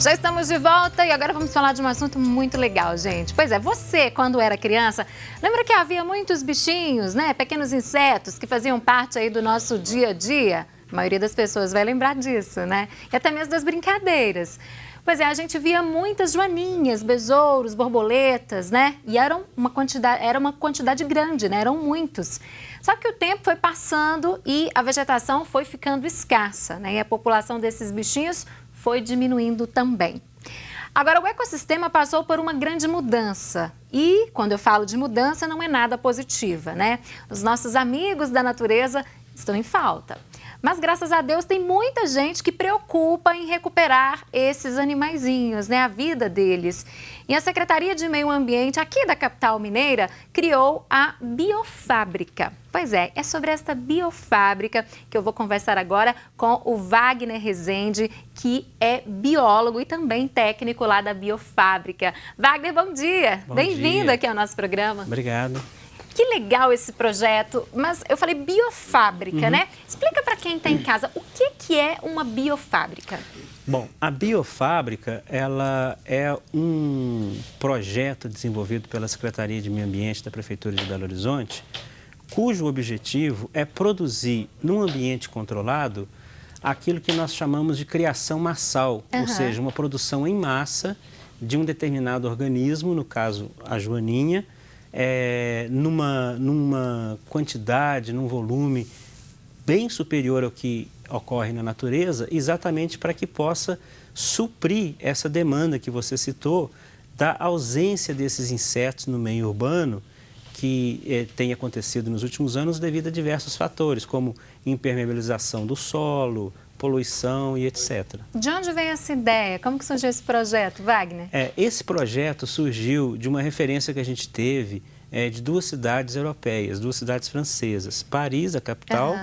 Já estamos de volta e agora vamos falar de um assunto muito legal, gente. Pois é, você, quando era criança, lembra que havia muitos bichinhos, né? Pequenos insetos que faziam parte aí do nosso dia a dia? A maioria das pessoas vai lembrar disso, né? E até mesmo das brincadeiras. Pois é, a gente via muitas joaninhas, besouros, borboletas, né? E era uma quantidade grande, né? Eram muitos. Só que o tempo foi passando e a vegetação foi ficando escassa, né? E a população desses bichinhos foi diminuindo também. Agora, o ecossistema passou por uma grande mudança. E, quando eu falo de mudança, não é nada positiva, né? Os nossos amigos da natureza estão em falta. Mas, graças a Deus, tem muita gente que preocupa em recuperar esses animaizinhos, né? A vida deles. E a Secretaria de Meio Ambiente aqui da capital mineira criou a Biofábrica. Pois é sobre esta Biofábrica que eu vou conversar agora com o Wagner Rezende, que é biólogo e também técnico lá da Biofábrica. Wagner, bom dia! Bem-vindo aqui ao nosso programa. Obrigado. Que legal esse projeto, mas eu falei biofábrica, né? Explica para quem está em casa, o que é uma biofábrica? Bom, a Biofábrica, ela é um projeto desenvolvido pela Secretaria de Meio Ambiente da Prefeitura de Belo Horizonte, cujo objetivo é produzir, num ambiente controlado, aquilo que nós chamamos de criação massal, ou seja, uma produção em massa de um determinado organismo, no caso a joaninha, numa quantidade, num volume bem superior ao que ocorre na natureza, exatamente para que possa suprir essa demanda que você citou da ausência desses insetos no meio urbano, que tem acontecido nos últimos anos devido a diversos fatores, como impermeabilização do solo, poluição e etc. De onde veio essa ideia? Como que surgiu esse projeto, Wagner? Esse projeto surgiu de uma referência que a gente teve de duas cidades europeias, duas cidades francesas. Paris, a capital,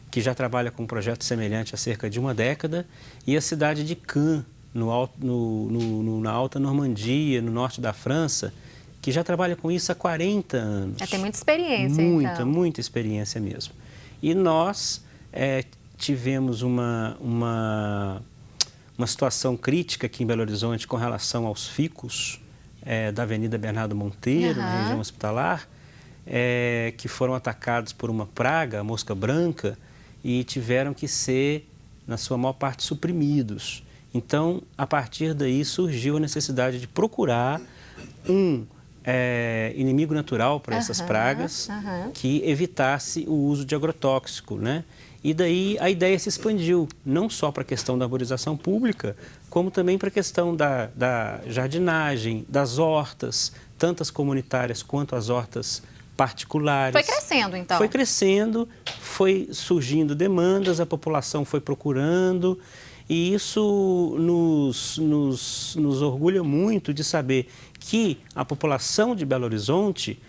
que já trabalha com um projeto semelhante há cerca de uma década, e a cidade de Caen, na Alta Normandia, no norte da França, que já trabalha com isso há 40 anos. Tem muita experiência, então. Muita experiência mesmo. E nós tivemos uma situação crítica aqui em Belo Horizonte com relação aos ficus da Avenida Bernardo Monteiro, na região hospitalar, que foram atacados por uma praga, a mosca branca, e tiveram que ser, na sua maior parte, suprimidos. Então, a partir daí surgiu a necessidade de procurar um inimigo natural para essas pragas que evitasse o uso de agrotóxico, né? E daí a ideia se expandiu, não só para a questão da arborização pública, como também para a questão da jardinagem, das hortas, tanto as comunitárias quanto as hortas particulares. Foi crescendo, então? Foi crescendo, foi surgindo demandas, a população foi procurando, e isso nos orgulha muito de saber que a população de Belo Horizonte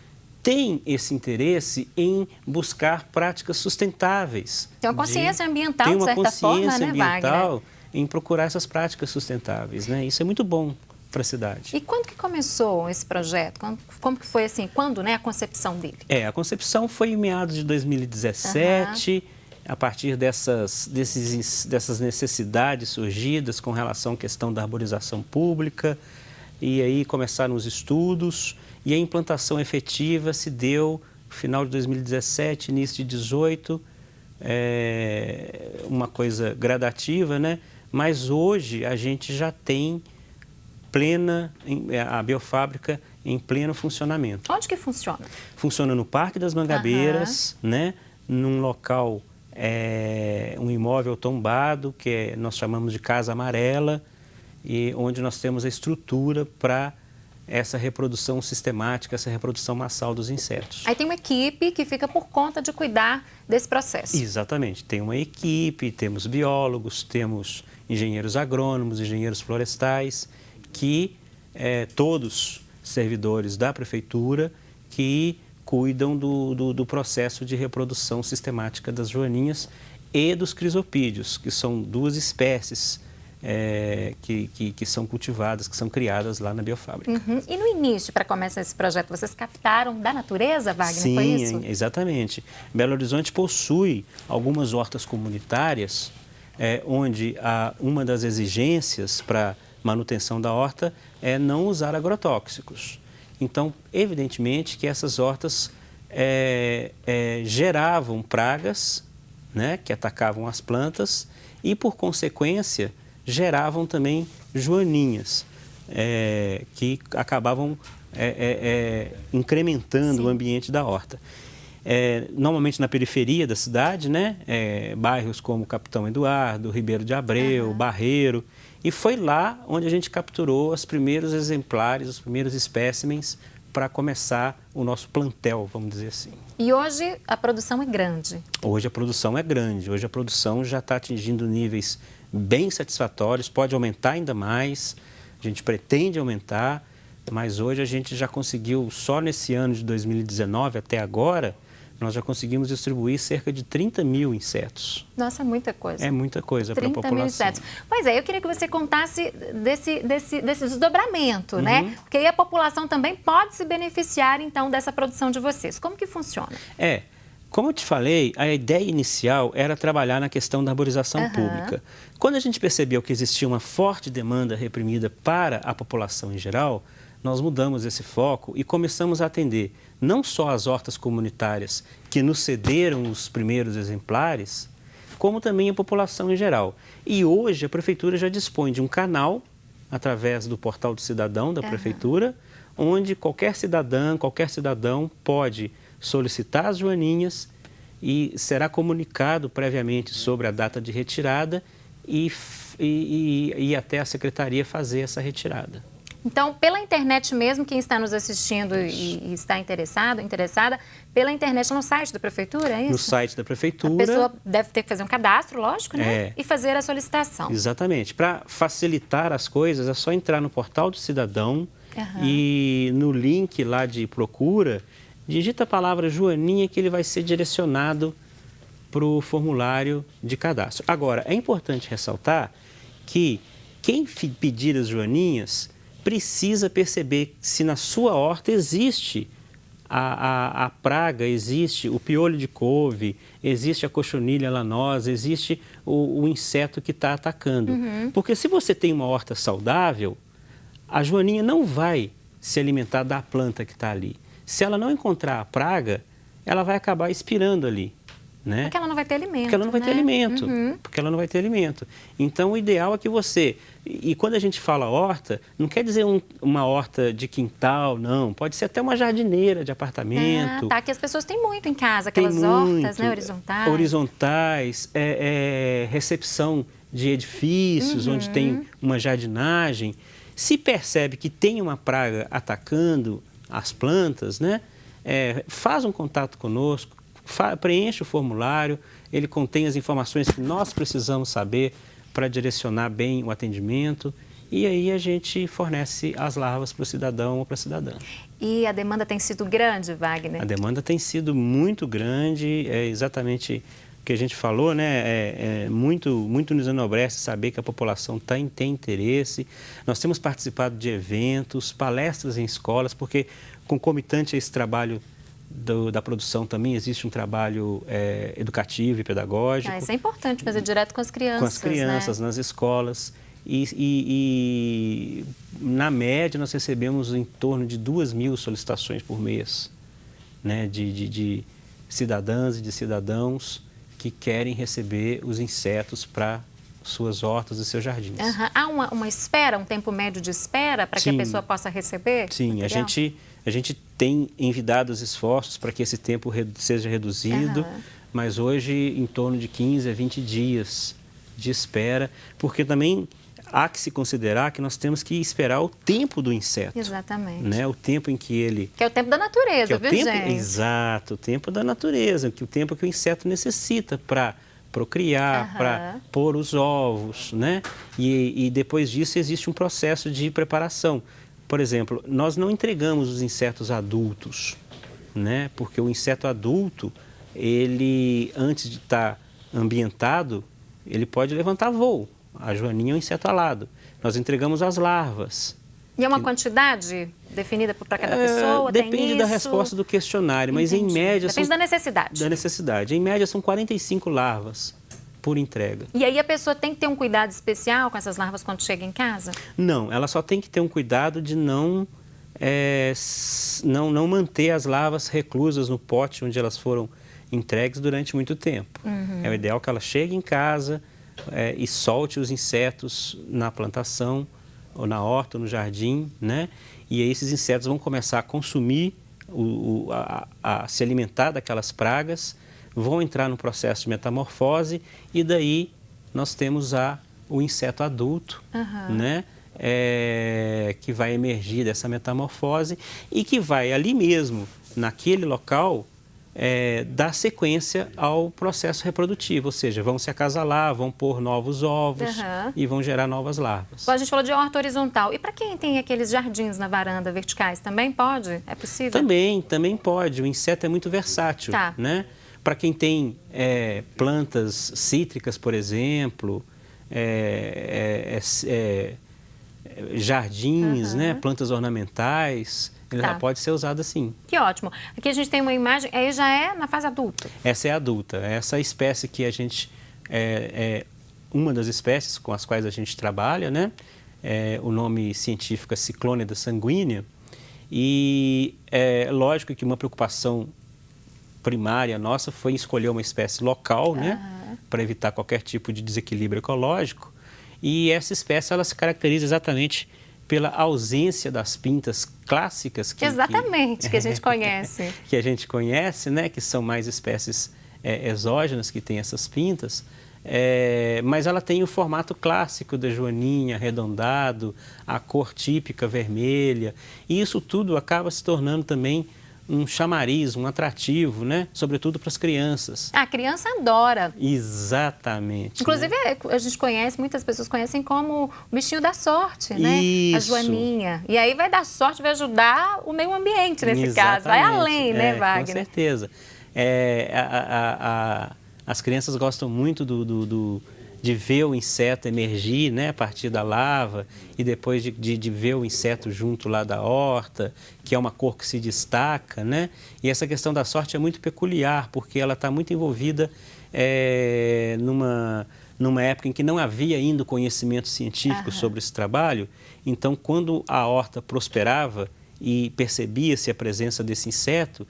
tem esse interesse em buscar práticas sustentáveis. Tem uma consciência ambiental, de certa forma, né, Wagner? Tem uma consciência ambiental em procurar essas práticas sustentáveis, né? Isso é muito bom para a cidade. E quando que começou esse projeto? Como que foi assim? Quando, né, a concepção dele? A concepção foi em meados de 2017, a partir dessas necessidades surgidas com relação à questão da arborização pública, e aí começaram os estudos, e a implantação efetiva se deu no final de 2017, início de 2018, uma coisa gradativa, né? Mas hoje a gente já tem a Biofábrica em pleno funcionamento. Onde que funciona? Funciona no Parque das Mangabeiras, né? Num local, um imóvel tombado, que nós chamamos de Casa Amarela, e onde nós temos a estrutura para essa reprodução sistemática, essa reprodução massal dos insetos. Aí tem uma equipe que fica por conta de cuidar desse processo. Exatamente. Tem uma equipe, temos biólogos, temos engenheiros agrônomos, engenheiros florestais, que todos servidores da prefeitura que cuidam do processo de reprodução sistemática das joaninhas e dos crisopídeos, que são duas espécies que são cultivadas, que são criadas lá na Biofábrica. E no início, para começar esse projeto, vocês captaram da natureza, Wagner? Sim, foi isso? Exatamente. Belo Horizonte possui algumas hortas comunitárias, onde uma das exigências para manutenção da horta é não usar agrotóxicos. Então, evidentemente que essas hortas geravam pragas, né, que atacavam as plantas e, por consequência, geravam também joaninhas, que acabavam incrementando o ambiente da horta. Normalmente na periferia da cidade, né, bairros como Capitão Eduardo, Ribeiro de Abreu, Barreiro, e foi lá onde a gente capturou os primeiros exemplares, os primeiros espécimens para começar o nosso plantel, vamos dizer assim. E hoje a produção é grande? Hoje a produção é grande, hoje a produção já está atingindo níveis bem satisfatórios, pode aumentar ainda mais, a gente pretende aumentar, mas hoje a gente já conseguiu, só nesse ano de 2019 até agora, nós já conseguimos distribuir cerca de 30 mil insetos. Nossa, é muita coisa. É muita coisa para a população. 30 mil insetos. Pois é, eu queria que você contasse desse desdobramento, né? Porque aí a população também pode se beneficiar, então, dessa produção de vocês. Como que funciona? Como eu te falei, a ideia inicial era trabalhar na questão da arborização pública. Quando a gente percebeu que existia uma forte demanda reprimida para a população em geral, nós mudamos esse foco e começamos a atender não só as hortas comunitárias que nos cederam os primeiros exemplares, como também a população em geral. E hoje a Prefeitura já dispõe de um canal, através do Portal do Cidadão da Prefeitura, onde qualquer cidadã, qualquer cidadão pode solicitar as joaninhas e será comunicado previamente sobre a data de retirada e até a Secretaria fazer essa retirada. Então, pela internet mesmo, quem está nos assistindo e está interessada, pela internet no site da Prefeitura, é isso? No site da Prefeitura. A pessoa deve ter que fazer um cadastro, lógico, né? E fazer a solicitação. Exatamente. Para facilitar as coisas, é só entrar no Portal do Cidadão e no link lá de procura, digita a palavra Joaninha que ele vai ser direcionado para o formulário de cadastro. Agora, é importante ressaltar que quem pedir as joaninhas precisa perceber se na sua horta existe a praga, existe o piolho de couve, existe a cochonilha lanosa, existe o inseto que está atacando. Porque se você tem uma horta saudável, a joaninha não vai se alimentar da planta que está ali. Se ela não encontrar a praga, ela vai acabar expirando ali. Né? Porque ela não vai ter alimento. Porque ela não vai ter alimento. Porque ela não vai ter alimento. Então, o ideal é que você... E quando a gente fala horta, não quer dizer uma horta de quintal, não. Pode ser até uma jardineira de apartamento. Que as pessoas têm muito em casa, aquelas hortas, né, horizontais. Horizontais, recepção de edifícios, onde tem uma jardinagem. Se percebe que tem uma praga atacando as plantas, né? Faz um contato conosco, preenche o formulário, ele contém as informações que nós precisamos saber para direcionar bem o atendimento e aí a gente fornece as larvas para o cidadão ou para a cidadã. E a demanda tem sido grande, Wagner? A demanda tem sido muito grande, é exatamente o que a gente falou, né? Muito nos enobrece saber que a população tem interesse. Nós temos participado de eventos, palestras em escolas, porque concomitante a esse trabalho da produção também existe um trabalho educativo e pedagógico. Isso é importante, fazer direto com as crianças. Com as crianças, né? Nas escolas. E na média nós recebemos em torno de 2.000 solicitações por mês, né? De cidadãs e de cidadãos que querem receber os insetos para suas hortas e seus jardins. Há uma espera, um tempo médio de espera para que a pessoa possa receber? Sim, a gente tem envidado os esforços para que esse tempo seja reduzido, mas hoje em torno de 15 a 20 dias de espera, porque também há que se considerar que nós temos que esperar o tempo do inseto. Exatamente. Né? O tempo em que ele... Que é o tempo da natureza, viu, gente? Exato, o tempo da natureza, o tempo que o inseto necessita para procriar, para pôr os ovos, né? E depois disso existe um processo de preparação. Por exemplo, nós não entregamos os insetos adultos, né? Porque o inseto adulto, ele, antes de estar ambientado, ele pode levantar voo. A joaninha é um inseto alado. Nós entregamos as larvas. E é uma quantidade definida para cada pessoa? Depende da resposta do questionário, mas em média... Depende da necessidade. Da necessidade. Em média são 45 larvas por entrega. E aí a pessoa tem que ter um cuidado especial com essas larvas quando chega em casa? Não, ela só tem que ter um cuidado de não manter as larvas reclusas no pote onde elas foram entregues durante muito tempo. É o ideal que ela chegue em casa e solte os insetos na plantação, ou na horta, ou no jardim, né? E aí esses insetos vão começar a consumir, a se alimentar daquelas pragas, vão entrar no processo de metamorfose e daí nós temos o inseto adulto, né? Que vai emergir dessa metamorfose e que vai ali mesmo, naquele local, dar sequência ao processo reprodutivo, ou seja, vão se acasalar, vão pôr novos ovos e vão gerar novas larvas. A gente falou de horta horizontal. E para quem tem aqueles jardins na varanda verticais, também pode? É possível? Também pode. O inseto é muito versátil, né? Para quem tem plantas cítricas, por exemplo, jardins, né? Plantas ornamentais, ela pode ser usada assim. Que ótimo. Aqui a gente tem uma imagem, aí já é na fase adulta. Essa é adulta. Essa espécie que a gente, uma das espécies com as quais a gente trabalha, né? O nome científico é Ciclônida sanguínea. E é lógico que uma preocupação primária nossa foi escolher uma espécie local, né? Para evitar qualquer tipo de desequilíbrio ecológico. E essa espécie, ela se caracteriza exatamente pela ausência das pintas clássicas. Que a gente conhece. Que a gente conhece, né? Que são mais espécies exógenas que têm essas pintas. Mas ela tem o formato clássico da joaninha, arredondado, a cor típica vermelha. E isso tudo acaba se tornando também um chamariz, um atrativo, né? Sobretudo para as crianças. A criança adora. Exatamente. Inclusive, né? A gente conhece, muitas pessoas conhecem como o bichinho da sorte, né? Isso. A joaninha. E aí vai dar sorte, vai ajudar o meio ambiente nesse caso. Vai além, né, Wagner? Com certeza. As crianças gostam muito de ver o inseto emergir, né, a partir da larva e depois de ver o inseto junto lá da horta, que é uma cor que se destaca, né? E essa questão da sorte é muito peculiar, porque ela está muito envolvida numa época em que não havia ainda o conhecimento científico sobre esse trabalho. Então, quando a horta prosperava e percebia-se a presença desse inseto,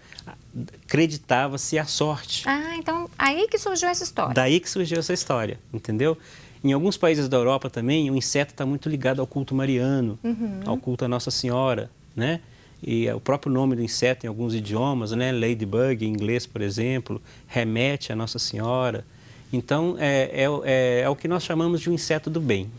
acreditava-se a sorte. Então aí que surgiu essa história. Daí que surgiu essa história, entendeu? Em alguns países da Europa também, o inseto está muito ligado ao culto mariano, ao culto à Nossa Senhora, né? E o próprio nome do inseto em alguns idiomas, né? Ladybug, em inglês, por exemplo, remete à Nossa Senhora. Então, é o que nós chamamos de um inseto do bem.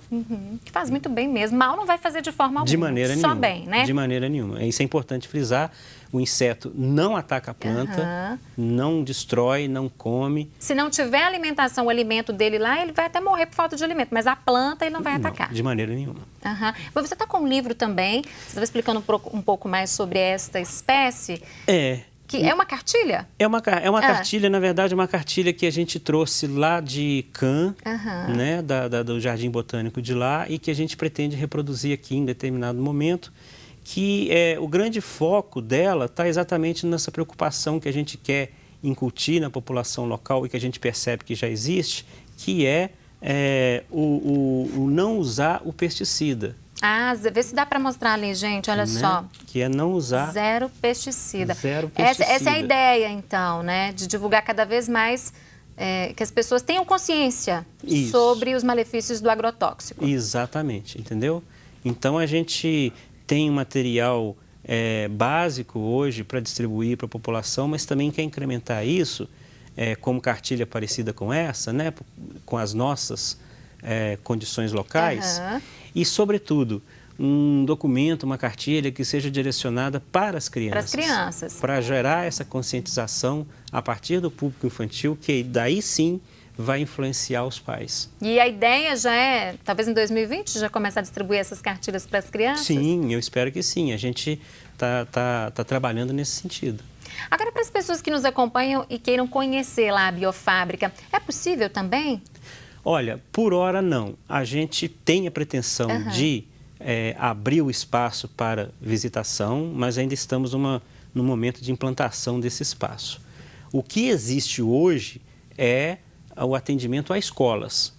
Que faz muito bem mesmo. Mal não vai fazer de forma alguma. De maneira nenhuma. Só bem, né? De maneira nenhuma. Isso é importante frisar. O inseto não ataca a planta, não destrói, não come. Se não tiver alimentação, o alimento dele lá, ele vai até morrer por falta de alimento. Mas a planta ele não vai atacar. De maneira nenhuma. Mas você está com um livro também. Você estava explicando um pouco mais sobre esta espécie. Que é uma cartilha? É uma cartilha, na verdade, é uma cartilha que a gente trouxe lá de Cannes, né, do Jardim Botânico de lá, e que a gente pretende reproduzir aqui em determinado momento, que o grande foco dela está exatamente nessa preocupação que a gente quer incutir na população local e que a gente percebe que já existe, que o não usar o pesticida. Vê se dá para mostrar ali, gente, olha só. Que é não usar... Zero pesticida. Zero pesticida. Essa é a ideia, então, né? De divulgar cada vez mais, que as pessoas tenham consciência sobre os malefícios do agrotóxico. Exatamente, entendeu? Então, a gente tem um material básico hoje para distribuir para a população, mas também quer incrementar isso, como cartilha parecida com essa, né? Com as nossas condições locais. E, sobretudo, um documento, uma cartilha que seja direcionada para as crianças. Para as crianças. Para gerar essa conscientização a partir do público infantil, que daí sim vai influenciar os pais. E a ideia já é, talvez em 2020, já começar a distribuir essas cartilhas para as crianças? Sim, eu espero que sim. A gente está trabalhando nesse sentido. Agora, para as pessoas que nos acompanham e queiram conhecer lá a biofábrica, é possível também? Olha, por hora não. A gente tem a pretensão de abrir o espaço para visitação, mas ainda estamos no momento de implantação desse espaço. O que existe hoje é o atendimento a escolas,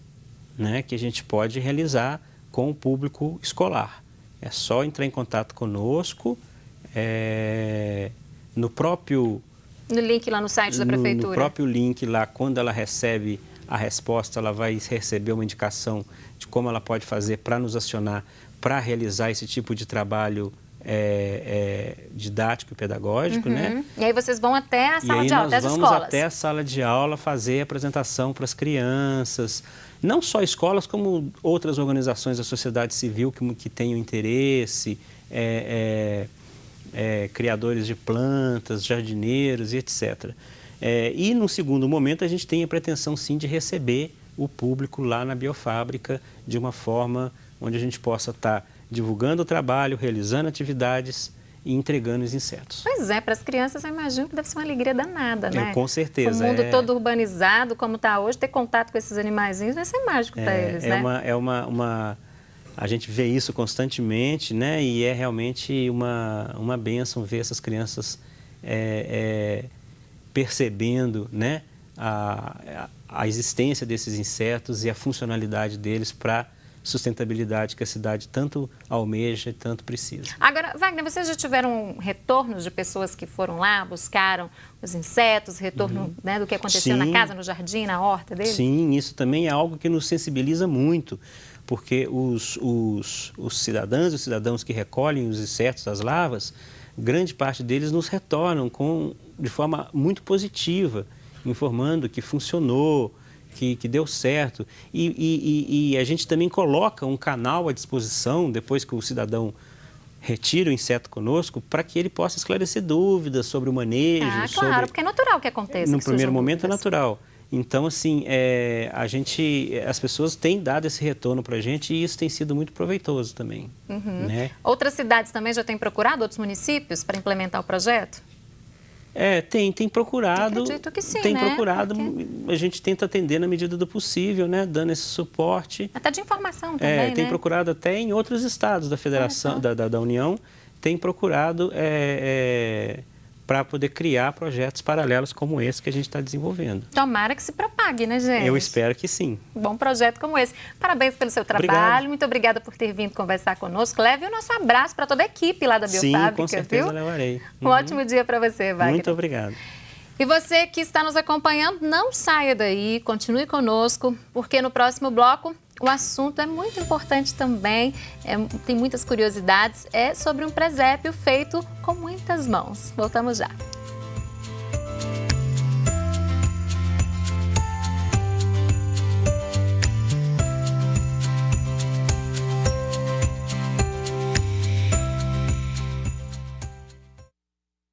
né, que a gente pode realizar com o público escolar. É só entrar em contato conosco, no próprio... No link lá no site da Prefeitura. No próprio link lá, quando ela recebe a resposta, ela vai receber uma indicação de como ela pode fazer para nos acionar, para realizar esse tipo de trabalho didático e pedagógico, né? E aí vocês vão até a sala de aula, até as escolas. Nós vamos até a sala de aula fazer a apresentação para as crianças, não só escolas, como outras organizações da sociedade civil que tenham interesse, criadores de plantas, jardineiros e etc. E, num segundo momento, a gente tem a pretensão, sim, de receber o público lá na biofábrica de uma forma onde a gente possa estar divulgando o trabalho, realizando atividades e entregando os insetos. Pois é, para as crianças eu imagino que deve ser uma alegria danada, né? Com certeza. O mundo todo urbanizado, como está hoje, ter contato com esses animaizinhos vai ser mágico para eles, né? A gente vê isso constantemente, né? E é realmente uma bênção ver essas crianças percebendo, né, a existência desses insetos e a funcionalidade deles para sustentabilidade que a cidade tanto almeja e tanto precisa. Agora, Wagner, vocês já tiveram retornos de pessoas que foram lá, buscaram os insetos, retorno, né, do que aconteceu na casa, no jardim, na horta deles? Sim, isso também é algo que nos sensibiliza muito, porque os cidadãos e os cidadãos que recolhem os insetos, as larvas, grande parte deles nos retornam de forma muito positiva, informando que funcionou, que deu certo. E a gente também coloca um canal à disposição, depois que o cidadão retira o inseto conosco, para que ele possa esclarecer dúvidas sobre o manejo. Claro, porque é natural que aconteça. No primeiro momento é natural. Então, assim, as pessoas têm dado esse retorno para a gente e isso tem sido muito proveitoso também. Né? Outras cidades também já têm procurado, outros municípios, para implementar o projeto? Tem procurado. Eu acredito que sim, tem né? procurado, a gente tenta atender na medida do possível, né? Dando esse suporte. Até de informação também, Tem né? procurado até em outros estados da Federação, da União, tem procurado para poder criar projetos paralelos como esse que a gente está desenvolvendo. Tomara que se propague, né, gente? Eu espero que sim. Um bom projeto como esse. Parabéns pelo seu trabalho. Obrigado. Muito obrigada por ter vindo conversar conosco. Leve o nosso abraço para toda a equipe lá da Biofábrica, sim, com certeza viu? levarei. Um ótimo dia para você, Wagner. Muito obrigado. E você que está nos acompanhando, não saia daí, continue conosco, porque no próximo bloco o assunto é muito importante também, tem muitas curiosidades, é sobre um presépio feito com muitas mãos. Voltamos já.